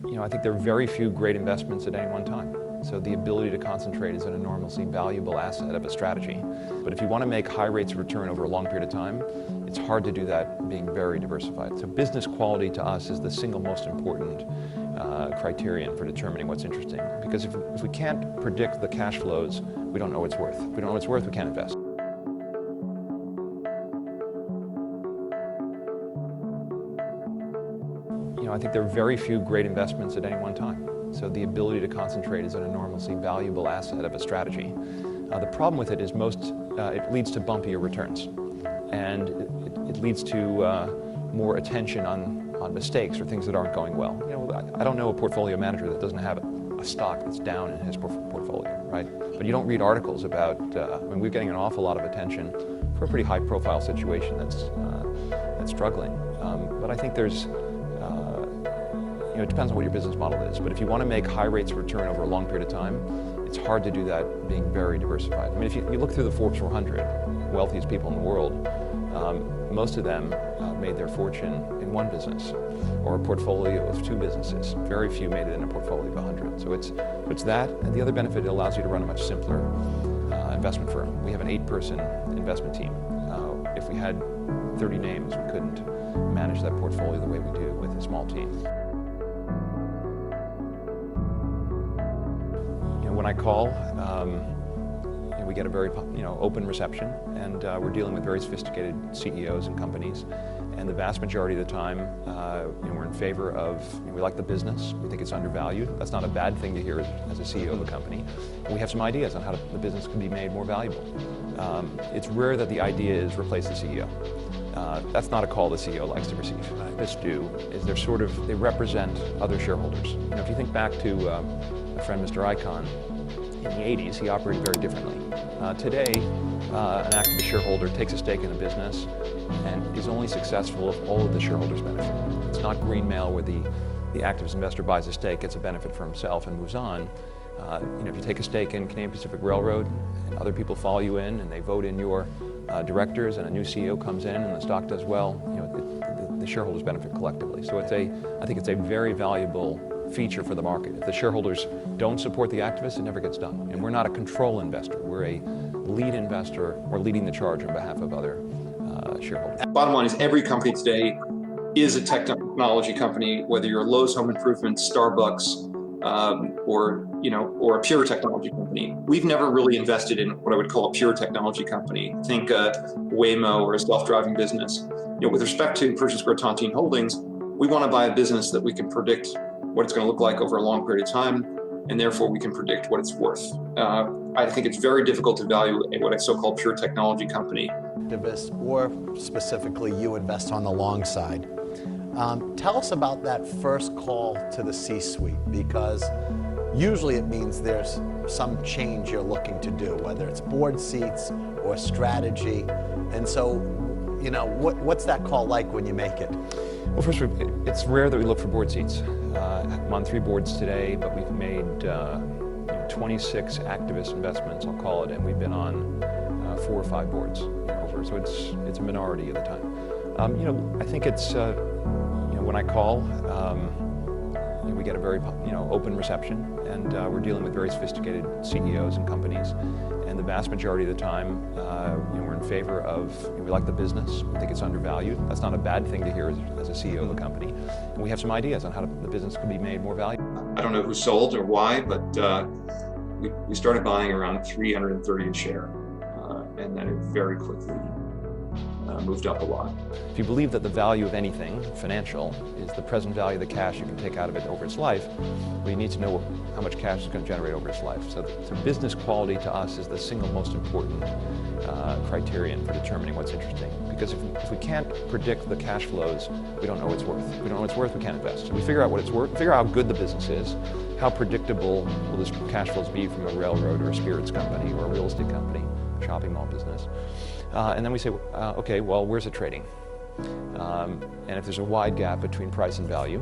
I think there are very few great investments at any one time. So the ability to concentrate is an enormously valuable asset of a strategy. But if you want to make high rates of return over a long period of time, it's hard to do that being very diversified. So business quality to us is the single most important criterion for determining what's interesting. Because if we can't predict the cash flows, we don't know what it's worth. If we don't know what it's worth, we can't invest. I think there are very few great investments at any one time. So the ability to concentrate is an enormously valuable asset of a strategy. The problem with it is it leads to bumpier returns. And it leads to more attention on mistakes or things that aren't going well. I don't know a portfolio manager that doesn't have a stock that's down in his portfolio, right? But you don't read articles about, we're getting an awful lot of attention for a pretty high profile situation that's struggling. But I think there's, it depends on what your business model is. But if you want to make high rates of return over a long period of time, it's hard to do that being very diversified. I mean, if you look through the Forbes 400 wealthiest people in the world, most of them made their fortune in one business or a portfolio of two businesses. Very few made it in a portfolio of 100. So it's that, and the other benefit, it allows you to run a much simpler investment firm. We have an 8-person investment team. If we had 30 names, we couldn't manage that portfolio the way we do with a small team. When I call, we get a very open reception, and we're dealing with very sophisticated CEOs and companies. And the vast majority of the time, we're in favor of, we like the business, we think it's undervalued. That's not a bad thing to hear as a CEO of a company. And we have some ideas on how the business can be made more valuable. It's rare that the idea is replace the CEO. That's not a call the CEO likes to receive. This do is they represent other shareholders. If you think back to my friend Mr. Ackman, in the 80s, he operated very differently. Today, an activist shareholder takes a stake in a business and is only successful if all of the shareholders benefit. It's not green mail where the activist investor buys a stake, gets a benefit for himself, and moves on. If you take a stake in Canadian Pacific Railroad and other people follow you in and they vote in your directors and a new CEO comes in and the stock does well, the shareholders benefit collectively. So I think it's a very valuable feature for the market. If the shareholders don't support the activists, it never gets done. And we're not a control investor. We're a lead investor. We're leading the charge on behalf of other shareholders. Bottom line is every company today is a technology company, whether you're Lowe's Home Improvement, Starbucks, or a pure technology company. We've never really invested in what I would call a pure technology company. Think Waymo or a self-driving business. With respect to Pershing Square Tontine Holdings, we want to buy a business that we can predict what it's going to look like over a long period of time, and therefore we can predict what it's worth. I think it's very difficult to value what a so-called pure technology company. Or specifically, you invest on the long side. Tell us about that first call to the C-suite, because usually it means there's some change you're looking to do, whether it's board seats or strategy. And so, what's that call like when you make it? Well, first, it's rare that we look for board seats. I'm on 3 boards today, but we've made 26 activist investments, I'll call it, and we've been on 4 or 5 boards over. So it's a minority of the time. I think it's when I call, we get a very open reception, and we're dealing with very sophisticated CEOs and companies. And the vast majority of the time, we're in favor of, we like the business, we think it's undervalued. That's not a bad thing to hear as a CEO of a company. And we have some ideas on how the business can be made more valuable. I don't know who sold or why, but we started buying around $330 a share, and then it very quickly moved up a lot. If you believe that the value of anything financial is the present value of the cash you can take out of it over its life, well, you need to know how much cash it's going to generate over its life. So business quality to us is the single most important criterion for determining what's interesting. Because if we can't predict the cash flows, we don't know what it's worth. If we don't know what it's worth, we can't invest. So we figure out what it's worth, figure out how good the business is, how predictable will this cash flows be from a railroad or a spirits company or a real estate company, shopping mall business. And then we say, okay, well, where's it trading? And if there's a wide gap between price and value,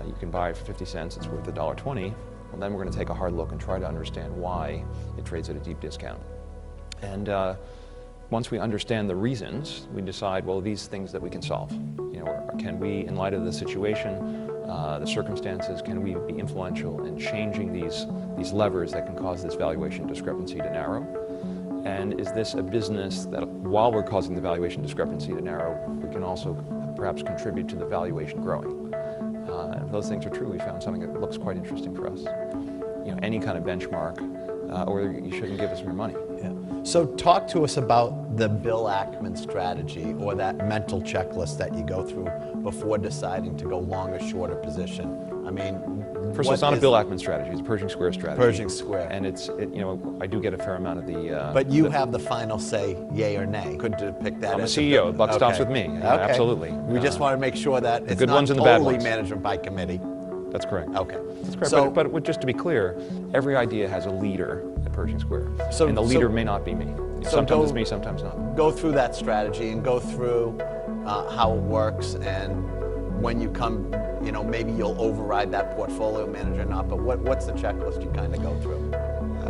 you can buy it for 50 cents, it's worth $1.20. Well, then we're going to take a hard look and try to understand why it trades at a deep discount. And once we understand the reasons, we decide, well, these things that we can solve. Can we, in light of the situation, the circumstances? Can we be influential in changing these levers that can cause this valuation discrepancy to narrow? And is this a business that, while we're causing the valuation discrepancy to narrow, we can also perhaps contribute to the valuation growing? And if those things are true, we found something that looks quite interesting for us. Any kind of benchmark, or you shouldn't give us your money. Yeah. So talk to us about the Bill Ackman strategy, or that mental checklist that you go through before deciding to go long or short a position. I mean, first of all, it's not a Bill Ackman strategy; it's a Pershing Square strategy. Pershing Square, and I do get a fair amount of the. But you have the final say, yay or nay. Could pick that. I'm a as CEO. The buck okay. stops with me. Okay. Absolutely. We just want to make sure that it's good not ones and the bad totally ones. management by committee. That's correct. Okay. That's correct. So, but just to be clear, every idea has a leader at Pershing Square, and the leader may not be me. Sometimes it's me, sometimes not. Go through that strategy and go through how it works, and when you come, maybe you'll override that portfolio manager or not, but what's the checklist you kind of go through?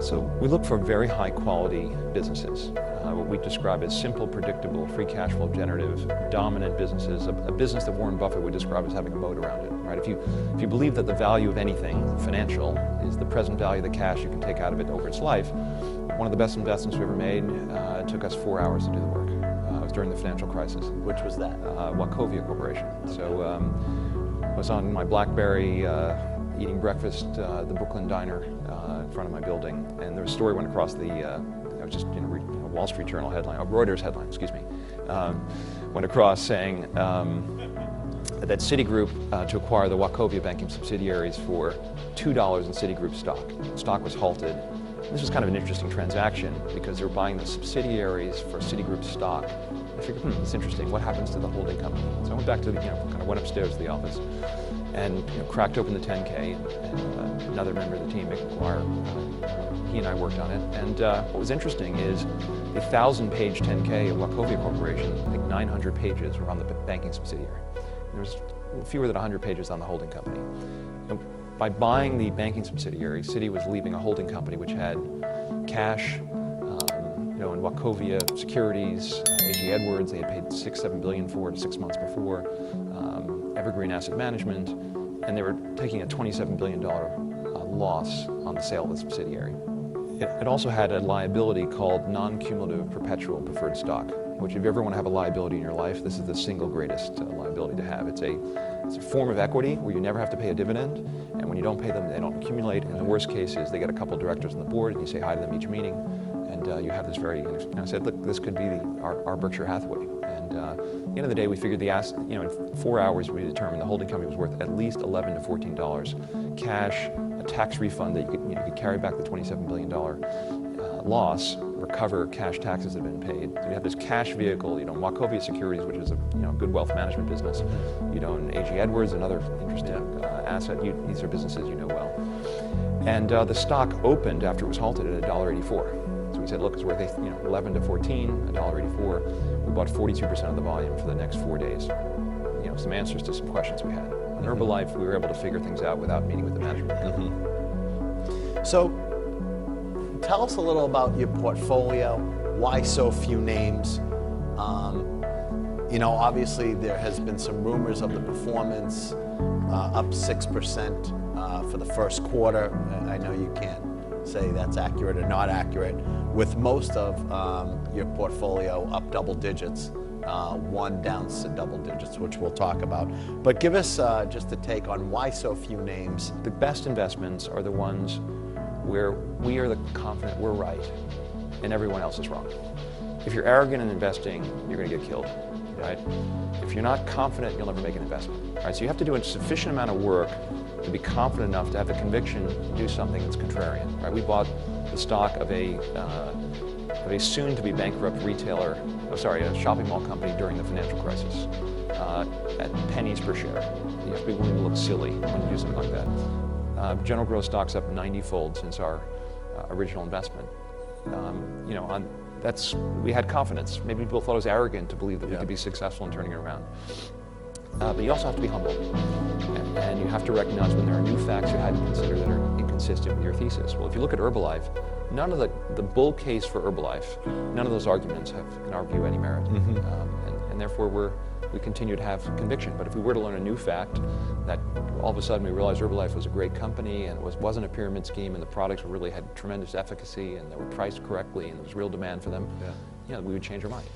So we look for very high quality businesses, what we describe as simple, predictable, free cash flow generative, dominant businesses, a business that Warren Buffett would describe as having a moat around it, right? If you believe that the value of anything financial is the present value of the cash you can take out of it over its life, one of the best investments we ever made, it took us 4 hours to do the work. It was during the financial crisis. Which was that? Wachovia Corporation. Okay. So I was on my BlackBerry eating breakfast at the Brooklyn Diner in front of my building, and there was a story went across the, I was just reading a Wall Street Journal headline, a Reuters headline, excuse me, went across saying that Citigroup to acquire the Wachovia banking subsidiaries for $2 in Citigroup stock. The stock was halted. This was kind of an interesting transaction because they were buying the subsidiaries for Citigroup stock. I figured, it's interesting. What happens to the holding company? So I went back to kind of went upstairs to the office and cracked open the 10K. And another member of the team, Mick McGuire, he and I worked on it. And what was interesting is the 1,000-page 10K of Wachovia Corporation, I think 900 pages were on the banking subsidiary. There was fewer than 100 pages on the holding company. And by buying the banking subsidiary, Citi was leaving a holding company which had cash, in Wachovia Securities, A.G. Edwards, they had paid $6-7 billion for it 6 months before, Evergreen Asset Management, and they were taking a $27 billion loss on the sale of the subsidiary. It also had a liability called non-cumulative perpetual preferred stock, which if you ever want to have a liability in your life, this is the single greatest liability to have. It's a form of equity where you never have to pay a dividend, and when you don't pay them, they don't accumulate. And the worst case is they get a couple directors on the board, and you say hi to them each meeting, and you have this and I said, look, this could be our Berkshire Hathaway. And at the end of the day, we figured the asset, in 4 hours we determined the holding company was worth at least $11 to $14 cash, a tax refund that you could carry back the $27 billion loss, recover cash taxes that have been paid. So you have this cash vehicle, Wachovia Securities, which is a good wealth management business. A.G. Edwards, another interesting asset. These are businesses you know well. And the stock opened after it was halted at $1.84. So we said, look, it's worth 11 to 14, $1.84. We bought 42% of the volume for the next 4 days. Some answers to some questions we had. On Herbalife, we were able to figure things out without meeting with the management. Mm-hmm. So tell us a little about your portfolio. Why so few names? Obviously there has been some rumors of the performance, up 6% for the first quarter. I know you can't say that's accurate or not accurate, with most of your portfolio up double digits, one down double digits, which we'll talk about. But give us just a take on why so few names. The best investments are the ones where we are the confident we're right and everyone else is wrong. If you're arrogant in investing, you're going to get killed, right? If you're not confident, you'll never make an investment, right? So you have to do a sufficient amount of work to be confident enough to have the conviction to do something that's contrarian, right? We bought the stock of a soon-to-be bankrupt a shopping mall company during the financial crisis at pennies per share. You have to be willing to look silly when you do something like that. General Growth stock's up 90-fold since our original investment. We had confidence. Maybe people thought it was arrogant to believe that we could be successful in turning it around. But you also have to be humble, and you have to recognize when there are new facts you hadn't considered that are inconsistent with your thesis. Well, if you look at Herbalife, none of the bull case for Herbalife, none of those arguments have, in our view, any merit, and therefore we continue to have conviction. But if we were to learn a new fact that all of a sudden we realized Herbalife was a great company and it wasn't a pyramid scheme and the products really had tremendous efficacy and they were priced correctly and there was real demand for them, we would change our mind.